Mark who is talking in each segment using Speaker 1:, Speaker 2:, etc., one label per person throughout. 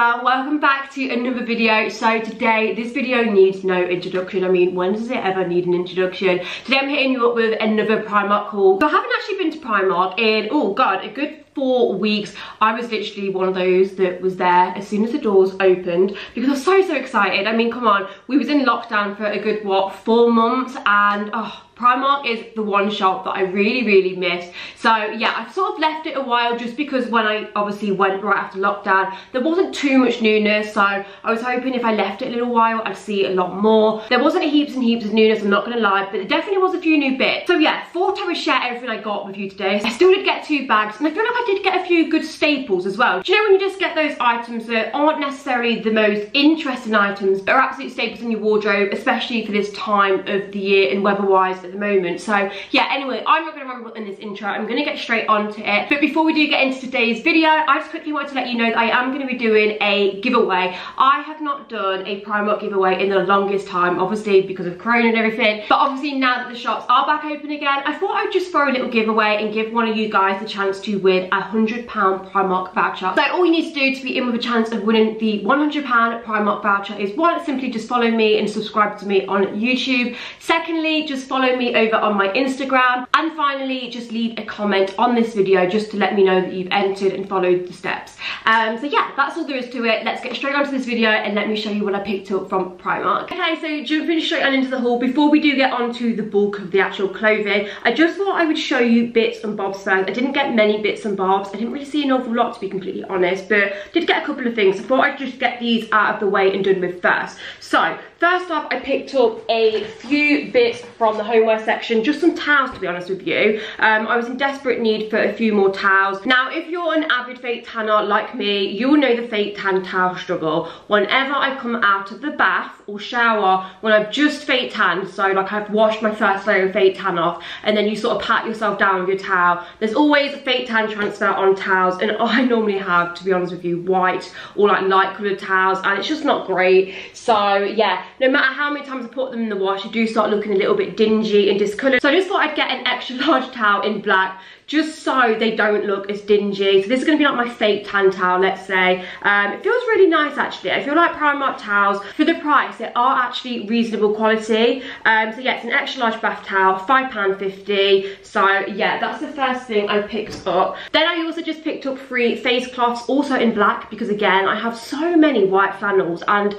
Speaker 1: well, welcome back to another video. So today, this video needs no introduction. I mean, when does it ever need an introduction? Today I'm hitting you up with another Primark haul. So I haven't actually been to Primark in, oh god, a good 4 weeks. I was literally one of those that was there as soon as the doors opened because I was so excited. I mean, come on, we was in lockdown for a good, what, 4 months, and oh, Primark is the one shop that I really miss. So yeah, I've sort of left it a while just because when I obviously went right after lockdown, there wasn't too much newness. So I was hoping if I left it a little while, I'd see a lot more. There wasn't heaps and heaps of newness, I'm not gonna lie, but there definitely was a few new bits. So yeah, thought I would share everything I got with you today. I still did get 2 bags, and I feel like I did get a few good staples as well. Do you know when you just get those items that aren't necessarily the most interesting items, but are absolute staples in your wardrobe, especially for this time of the year and weather-wise at the moment. So yeah, anyway, I'm not going to ramble in this intro. I'm going to get straight onto it. But before we do get into today's video, I just quickly wanted to let you know that I am going to be doing a giveaway. I have not done a Primark giveaway in the longest time, obviously because of Corona and everything. But obviously now that the shops are back open again, I thought I'd just throw a little giveaway and give one of you guys the chance to win a £100 Primark voucher. So all you need to do to be in with a chance of winning the £100 Primark voucher is, one, simply just follow me and subscribe to me on YouTube. Secondly, just follow me over on my Instagram, and finally just leave a comment on this video just to let me know that you've entered and followed the steps. So yeah, that's all there is to it. Let's get straight onto this video and let me show you what I picked up from Primark. Okay, so jumping straight on into the haul, before we do get onto the bulk of the actual clothing, I just thought I would show you bits and bobs first. I didn't get many bits and bobs. I didn't really see an awful lot, to be completely honest, but did get a couple of things. I thought I'd just get these out of the way and done with first. So first off, I picked up a few bits from the homeware section, just some towels, to be honest with you. I was in desperate need for a few more towels. Now, if you're an avid fake tanner like me, you'll know the fake tan towel struggle. Whenever I come out of the bath or shower, when I've just fake tanned, so like I've washed my first layer of fake tan off, and then you sort of pat yourself down with your towel, there's always a fake tan transfer on towels, and I normally have, to be honest with you, white or like light coloured towels, and it's just not great. So yeah, no matter how many times I put them in the wash, they do start looking a little bit dingy and discoloured. So I just thought I'd get an extra large towel in black, just so they don't look as dingy. So this is going to be like my fake tan towel, let's say. It feels really nice, actually. I feel like Primark towels, for the price, they are actually reasonable quality. So yeah, it's an extra large bath towel, £5.50. So yeah, that's the first thing I picked up. Then I also just picked up 3 face cloths, also in black, because again, I have so many white flannels, and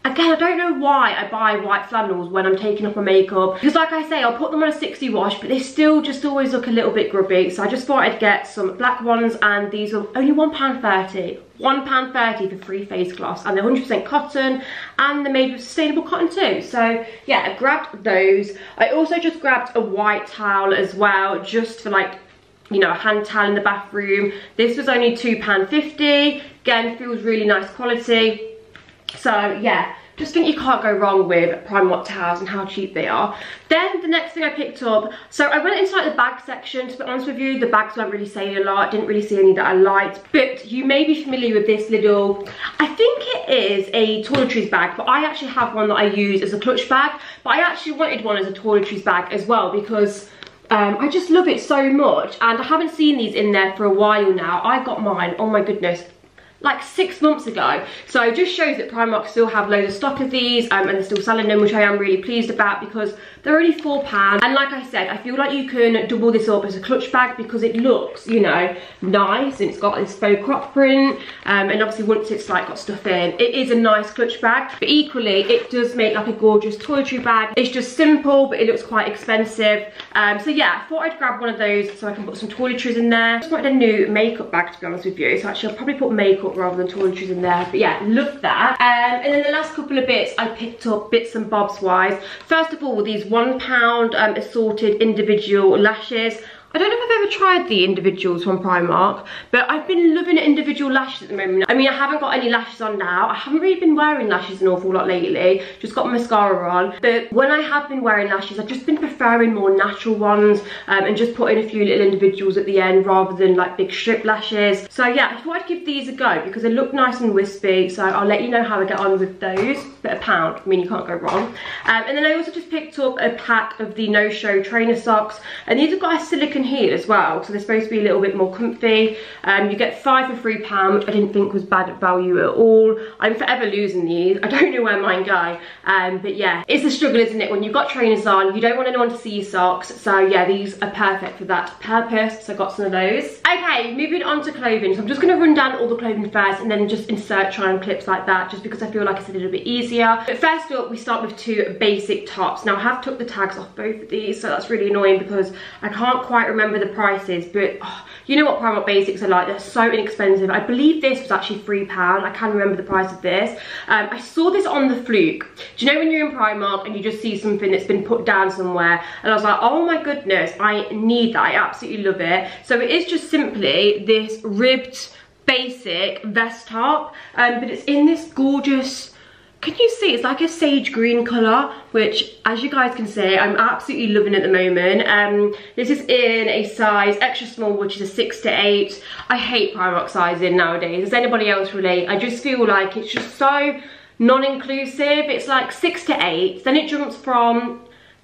Speaker 1: again, I don't know why I buy white flannels when I'm taking off my makeup, because like I say, I'll put them on a 60 wash, but they still just always look a little bit grubby. So I just thought I'd get some black ones, and these are only £1.30. £1.30 for 3 face cloths, and they're 100% cotton, and they're made with sustainable cotton too. So yeah, I grabbed those. I also just grabbed a white towel as well, just for like, you know, a hand towel in the bathroom. This was only £2.50. Again, feels really nice quality. So yeah, just think you can't go wrong with Primark towels and how cheap they are. Then the next thing I picked up, so I went into like the bag section. To be honest with you, the bags weren't really saying a lot. Didn't really see any that I liked, but you may be familiar with this little, I think it is a toiletries bag, but I actually have one that I use as a clutch bag, but I actually wanted one as a toiletries bag as well, because I just love it so much, and I haven't seen these in there for a while now. I got mine, oh my goodness, like 6 months ago. So it just shows that Primark still have loads of stock of these, and they're still selling them, which I am really pleased about, because they're only £4. And like I said, I feel like you can double this up as a clutch bag because it looks, you know, nice, and it's got this faux crop print, and obviously once it's like got stuff in, it is a nice clutch bag. But equally, it does make like a gorgeous toiletry bag. It's just simple, but it looks quite expensive. So yeah, I thought I'd grab one of those so I can put some toiletries in there. I just wanted a new makeup bag, to be honest with you, so actually I'll probably put makeup rather than toiletries in there. But yeah, love that. And then the last couple of bits I picked up, bits and bobs wise. First of all, these £1 assorted individual lashes. I don't know if I've ever tried the individuals from Primark, but I've been loving individual lashes at the moment. I mean, I haven't got any lashes on now. I haven't really been wearing lashes an awful lot lately. Just got mascara on. But when I have been wearing lashes, I've just been preferring more natural ones, and just putting a few little individuals at the end rather than like big strip lashes. So yeah, I thought I'd give these a go because they look nice and wispy. So I'll let you know how I get on with those. But £1, I mean, you can't go wrong. And then I also just picked up a pack of the No Show trainer socks, and these have got a silicone heel as well, so they're supposed to be a little bit more comfy. You get 5 for £3, which I didn't think was bad value at all. I'm forever losing these. I don't know where mine go, but yeah, it's a struggle, isn't it, when you've got trainers on, you don't want anyone to see your socks. So yeah, these are perfect for that purpose, so I got some of those. Okay, moving on to clothing. So I'm just going to run down all the clothing first and then just insert triangle clips like that, just because I feel like it's a little bit easier. But first up, we start with 2 basic tops. Now I have took the tags off both of these, so that's really annoying because I can't quite remember the prices, but oh, you know what Primark basics are like, they're so inexpensive. I believe this was actually £3. I can remember the price of this. I saw this on the Fluke. Do you know when you're in Primark and you just see something that's been put down somewhere, and I was like, oh my goodness, I need that. I absolutely love it. So it is just simply this ribbed basic vest top, but it's in this gorgeous, can you see, it's like a sage green colour, which as you guys can see, I'm absolutely loving at the moment. This is in a size extra small, which is a 6 to 8. I hate Primark sizing nowadays. Does anybody else relate? I just feel like it's just so non-inclusive. It's like 6 to 8, then it jumps from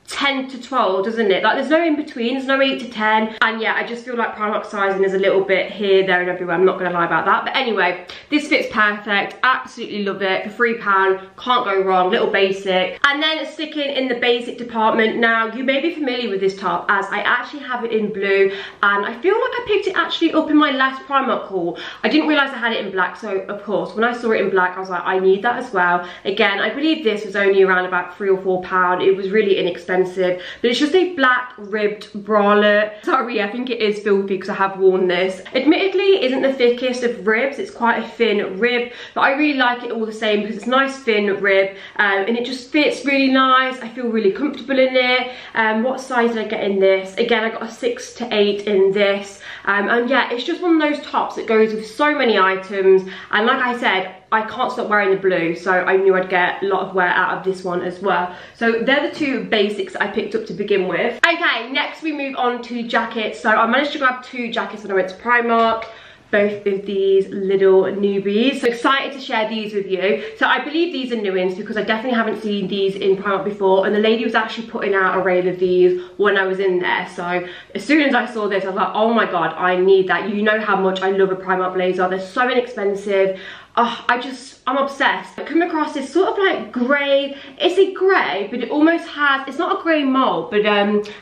Speaker 1: 10 to 12, doesn't it? Like there's no in between, there's no 8 to 10. And yeah, I just feel like Primark sizing is a little bit here, there and everywhere. I'm not gonna lie about that. But anyway, this fits perfect. Absolutely love it. For £3, can't go wrong. Little basic. And then sticking in the basic department. Now, you may be familiar with this top as I actually have it in blue. And I feel like I picked it actually up in my last Primark haul. I didn't realise I had it in black. So of course, when I saw it in black, I was like, I need that as well. Again, I believe this was only around about £3 or £4. It was really inexpensive. But it's just a black ribbed bralette. Sorry, I think it is filthy because I have worn this. Admittedly, it isn't the thickest of ribs. It's quite a thin rib, but I really like it all the same because it's nice thin rib, and it just fits really nice. I feel really comfortable in it. What size did I get in this? Again, I got a 6 to 8 in this. And yeah, it's just one of those tops that goes with so many items. And like I said, I can't stop wearing the blue, so I knew I'd get a lot of wear out of this one as well. So they're the 2 basics I picked up to begin with. Okay, next we move on to jackets. So I managed to grab 2 jackets when I went to Primark. Both of these little newbies. So excited to share these with you. So I believe these are new ins because I definitely haven't seen these in Primark before, and the lady was actually putting out a rail of these when I was in there. So as soon as I saw this, I was like, oh my god, I need that. You know how much I love a Primark blazer. They're so inexpensive. Oh, I'm obsessed. I come across this sort of like grey, it's a grey, but it almost has, it's not a grey mould, but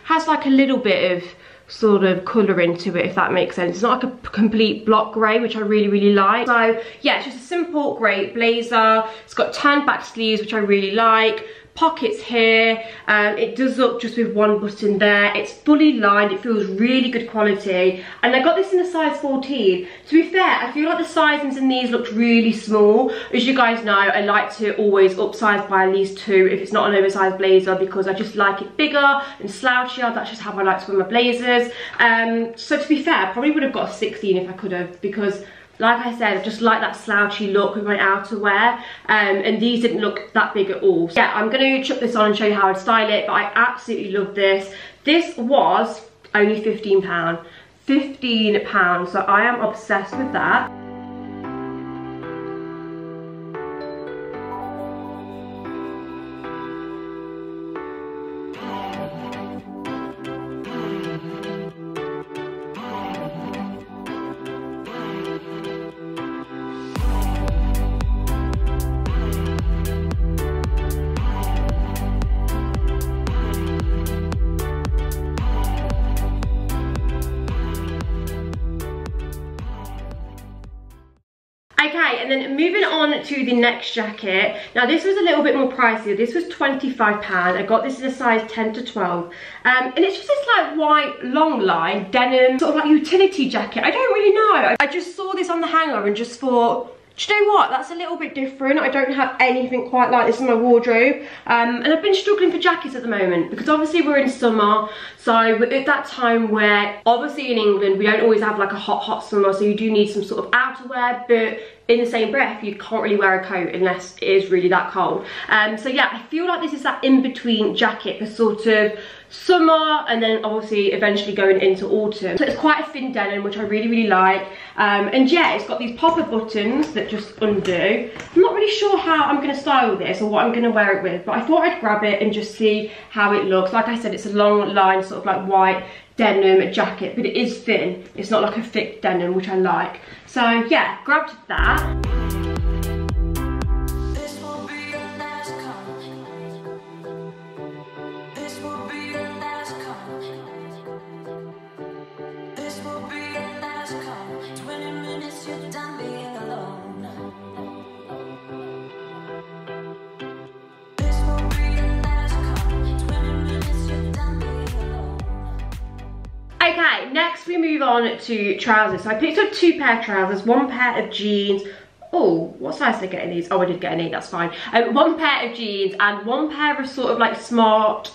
Speaker 1: has like a little bit of sort of colour into it, if that makes sense. It's not like a complete block grey, which I really like. So yeah, it's just a simple grey blazer. It's got turned back sleeves, which I really like. Pockets here. It does look just with 1 button there. It's fully lined. It feels really good quality. And I got this in a size 14. To be fair, I feel like the sizings in these looked really small. As you guys know, I like to always upsize by at least 2 if it's not an oversized blazer, because I just like it bigger and slouchier. That's just how I like to wear my blazers. So to be fair, I probably would have got a 16 if I could have, because like I said, I just like that slouchy look with my outerwear, and these didn't look that big at all. So yeah, I'm going to chuck this on and show you how I'd style it, but I absolutely love this. This was only £15. £15, so I am obsessed with that. Okay, and then moving on to the next jacket. Now this was a little bit more pricey. This was £25. I got this in a size 10 to 12. And it's just this like white long line denim sort of like utility jacket. I don't really know. I just saw this on the hanger and just thought, do you know what, that's a little bit different. I don't have anything quite like this in my wardrobe, and I've been struggling for jackets at the moment because obviously we're in summer, so we're at that time where obviously in England we don't always have like a hot summer, so you do need some sort of outerwear, but in the same breath you can't really wear a coat unless it is really that cold. So yeah, I feel like this is that in-between jacket for sort of summer and then obviously eventually going into autumn. So it's quite a thin denim, which I really like, and yeah, it's got these popper buttons that just undo. I'm not really sure how I'm going to style this or what I'm going to wear it with, but I thought I'd grab it and just see how it looks. Like I said, it's a long line sort of like white denim jacket, but it is thin. It's not like a thick denim, which I like. So yeah, grabbed that. Okay, next we move on to trousers. So I picked up 2 pair of trousers, 1 pair of jeans. Oh, what size did I get in these? Oh, I did get an 8, that's fine. 1 pair of jeans and 1 pair of sort of like smart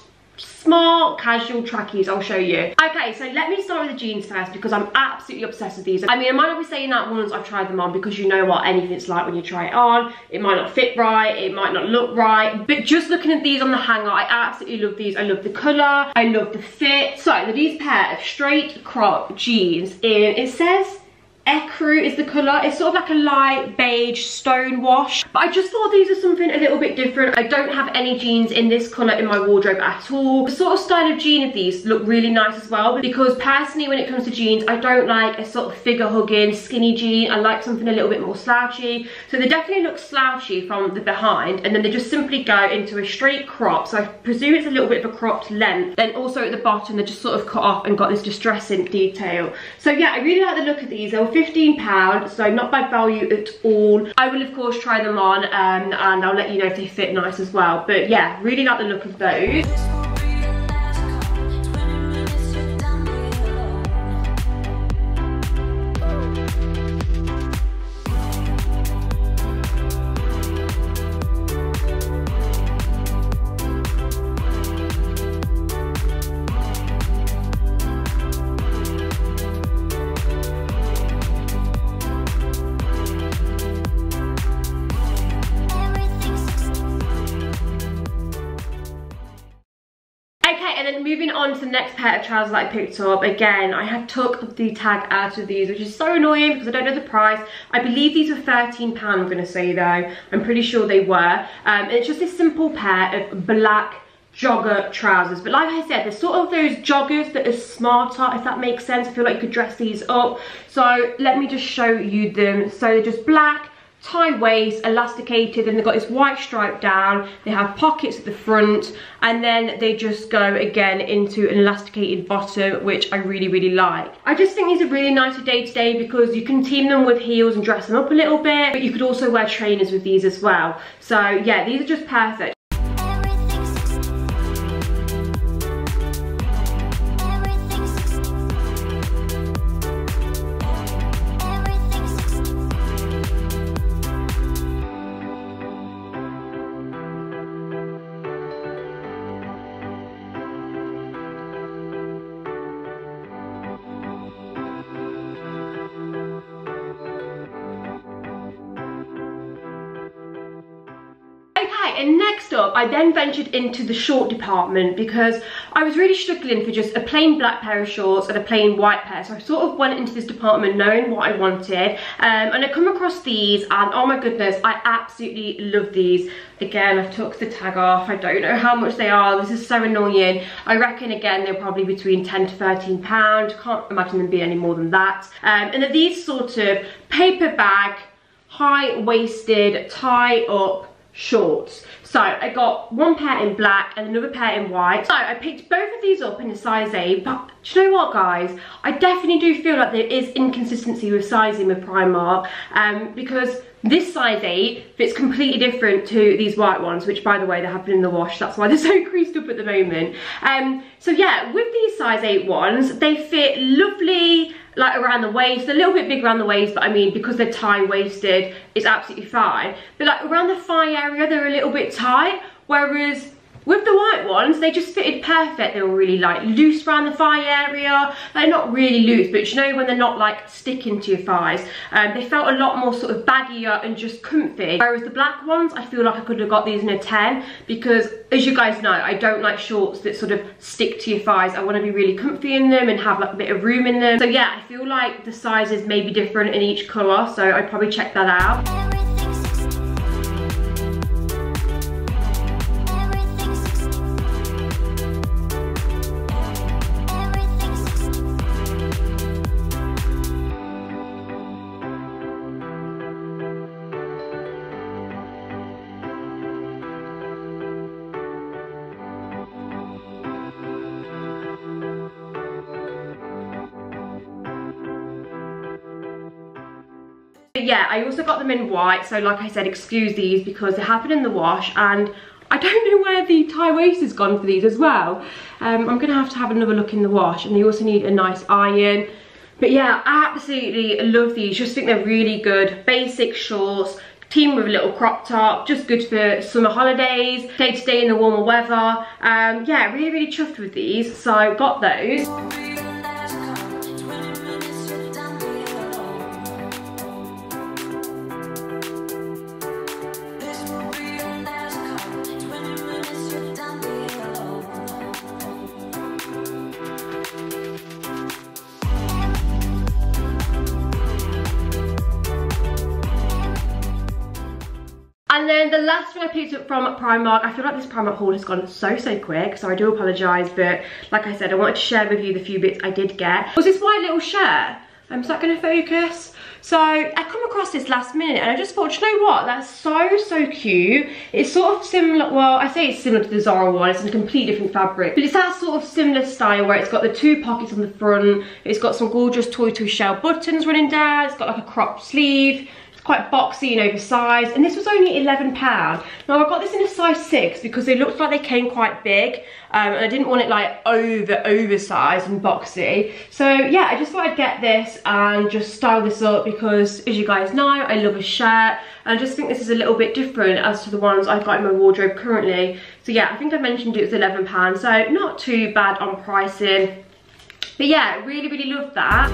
Speaker 1: casual trackies. I'll show you. Okay, so let me start with the jeans first because I'm absolutely obsessed with these. I mean, I might not be saying that once I've tried them on, because you know what anything's like when you try it on. It might not fit right, it might not look right, but just looking at these on the hanger, I absolutely love these. I love the colour, I love the fit. So these pair of straight crop jeans in, it says Ecru is the colour. It's sort of like a light beige stone wash, but I just thought these are something a little bit different. I don't have any jeans in this colour in my wardrobe at all. The sort of style of jean of these look really nice as well, because personally when it comes to jeans, I don't like a sort of figure hugging skinny jean. I like something a little bit more slouchy. So they definitely look slouchy from the behind, and then they just simply go into a straight crop. So I presume it's a little bit of a cropped length. Then also at the bottom they're just sort of cut off and got this distressing detail. So yeah, I really like the look of these. They were £15, so not bad value at all. I will of course try them on and I'll let you know if they fit nice as well. But yeah, really like the look of those. And then moving on to the next pair of trousers that I picked up. Again, I had took the tag out of these, which is so annoying because I don't know the price. I believe these were £13, I'm going to say though. I'm pretty sure they were. And it's just this simple pair of black jogger trousers. But like I said, they're sort of those joggers that are smarter, if that makes sense. I feel like you could dress these up. So let me just show you them. So they're just black, tie waist, elasticated, and they've got this white stripe down. They have pockets at the front, and then they just go again into an elasticated bottom, which I really, really like. I just think these are really nice for day to day because you can team them with heels and dress them up a little bit, but you could also wear trainers with these as well. So yeah, these are just perfect. And next up, I then ventured into the short department because I was really struggling for just a plain black pair of shorts and a plain white pair. So I sort of went into this department knowing what I wanted, and I come across these, and oh my goodness, I absolutely love these. Again, I've took the tag off. I don't know how much they are. This is so annoying. I reckon again they're probably between £10 to £13. Can't imagine them being any more than that. And they're these sort of paper bag, high-waisted, tie-up shorts. So I got one pair in black and another pair in white. So I picked both of these up in a size 8, but do you know what, guys? I definitely do feel like there is inconsistency with sizing with Primark, because this size 8 fits completely different to these white ones, which by the way, they have been in the wash. That's why they're so creased up at the moment. So yeah, with these size 8 ones, they fit lovely, like around the waist, a little bit big around the waist, but I mean, because they're tie-waisted, it's absolutely fine. But like around the thigh area, they're a little bit tight, whereas with the white ones, they just fitted perfect. They were really like loose around the thigh area. They're not really loose, but you know when they're not like sticking to your thighs. They felt a lot more sort of baggier and just comfy. Whereas the black ones, I feel like I could have got these in a 10 because, as you guys know, I don't like shorts that sort of stick to your thighs. I want to be really comfy in them and have like a bit of room in them. So yeah, I feel like the sizes may be different in each colour, so I'd probably check that out. But yeah, I also got them in white, so like I said, excuse these because they happen in the wash, and I don't know where the tie waist has gone for these as well. I'm gonna have to have another look in the wash, and they also need a nice iron. But yeah, I absolutely love these. Just think they're really good. Basic shorts, team with a little crop top, just good for summer holidays, day to day in the warmer weather. Yeah, really chuffed with these, so got those. And then the last thing I picked up from Primark, I feel like this Primark haul has gone so quick, so I do apologise, but like I said, I wanted to share with you the few bits I did get. Was this white little shirt? Is that going to focus? So I come across this last minute and I just thought, you know what, that's so cute. It's sort of similar, well, I say it's similar to the Zara one, it's in a completely different fabric, but it's that sort of similar style where it's got the 2 pockets on the front, it's got some gorgeous tortoise shell buttons running down, it's got like a cropped sleeve, quite boxy and oversized, and this was only £11. Now I got this in a size 6 because they looked like they came quite big, and I didn't want it like oversized and boxy. So yeah, I just thought I'd get this and just style this up because, as you guys know, I love a shirt, and I just think this is a little bit different as to the ones I've got in my wardrobe currently. So yeah, I think I mentioned it was £11, so not too bad on pricing. But yeah, really love that.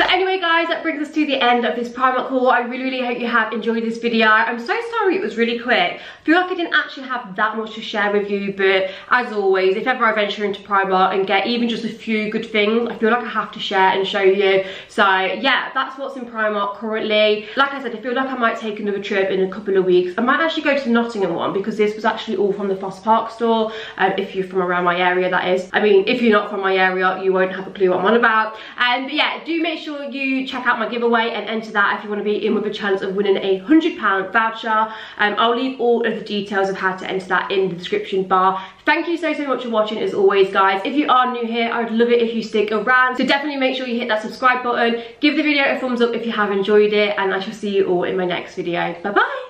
Speaker 1: Anyway guys, that brings us to the end of this Primark haul. I really hope you have enjoyed this video. I'm so sorry it was really quick. I feel like I didn't actually have that much to share with you, but as always, if ever I venture into Primark and get even just a few good things, I feel like I have to share and show you. So yeah, that's what's in Primark currently. Like I said, I feel like I might take another trip in a couple of weeks. I might actually go to the Nottingham one because this was actually all from the Foss Park store, if you're from around my area, that is. I mean, if you're not from my area, you won't have a clue what I'm on about. But yeah, do make sure you check out my giveaway and enter that if you want to be in with a chance of winning a £100 voucher. I'll leave all of the details of how to enter that in the description bar. Thank you so much for watching as always, guys. If you are new here, I would love it if you stick around, so definitely make sure you hit that subscribe button, give the video a thumbs up if you have enjoyed it, and I shall see you all in my next video. Bye bye.